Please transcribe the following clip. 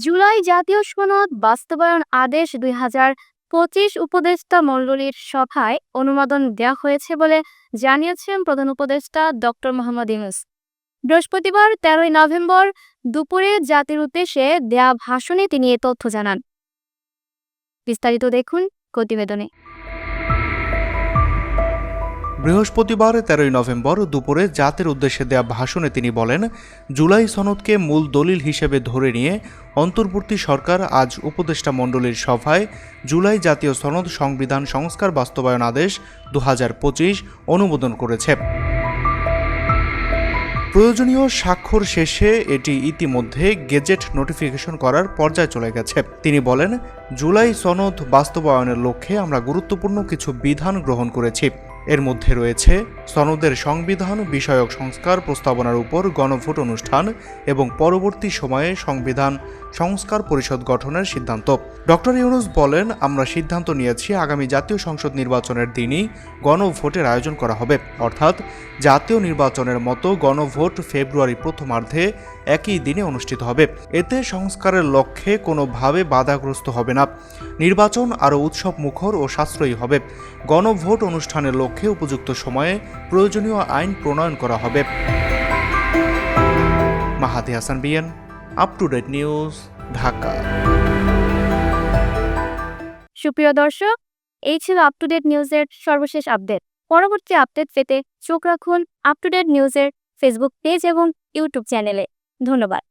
জুলাই জাতীয় সনদ বাস্তবায়ন আদেশ 2025 উপদেষ্টা মণ্ডলীর সভায় অনুমোদন দেওয়া হয়েছে বলে জানিয়েছেন প্রধান উপদেষ্টা ডক্টর মোহাম্মদ ইউনূস। বৃহস্পতিবার 13 নভেম্বর দুপুরে জাতির উদ্দেশ্যে দেয়া ভাষণে তিনি এ তথ্য জানান। বিস্তারিত দেখুন প্রতিবেদনে। বৃহস্পতিবার 13 নভেম্বর দুপুরে জাতির উদ্দেশ্যে দেয়া ভাষণে তিনি বলেন, জুলাই সনদকে মূল দলিল হিসেবে ধরে নিয়ে অন্তর্বর্তী সরকার আজ উপদেষ্টা মণ্ডলীর সভায় জুলাই জাতীয় সনদ সংবিধান সংস্কার বাস্তবায়ন আদেশ 2025 অনুমোদন করেছে। প্রয়োজনীয় স্বাক্ষর শেষে এটি ইতিমধ্যে গেজেট নোটিফিকেশন করার পর্যায়ে চলে গেছে। তিনি বলেন, জুলাই সনদ বাস্তবায়নের লক্ষ্যে আমরা গুরুত্বপূর্ণ কিছু বিধান গ্রহণ করেছি। এর মধ্যে রয়েছে সনদের সংবিধান বিষয়ক সংস্কার প্রস্তাবনার উপর গণভোট অনুষ্ঠান এবং পরবর্তী সময়ে সংবিধান সংস্কার পরিষদ গঠনের সিদ্ধান্ত। ডক্টর ইউনূস বলেন, আমরা সিদ্ধান্ত নিয়েছি আগামী জাতীয় সংসদ নির্বাচনের দিনই গণভোটের আয়োজন করা হবে, অর্থাৎ জাতীয় নির্বাচনের মতো গণভোট ফেব্রুয়ারি প্রথমার্ধে একই দিনে অনুষ্ঠিত হবে। এতে সংস্কারের লক্ষ্যে কোনোভাবে বাধাগ্রস্ত হবে না। নির্বাচন আরও উৎসব মুখর ও সাশ্রয়ী হবে। গণভোট অনুষ্ঠানের লক্ষ্যে উপযুক্ত সময়ে প্রয়োজনীয় আইন প্রণয়ন করা হবে। Mahadi Hasan BN, up to date news, Dhaka. সুপ্রিয় দর্শক, এই ছিল আপ টু ডেট নিউজের সর্বশেষ আপডেট। পরবর্তী আপডেট পেতে চোখ রাখুন আপ টু ডেট নিউজের ফেসবুক পেজ এবং ইউটিউব চ্যানেলে। ধন্যবাদ।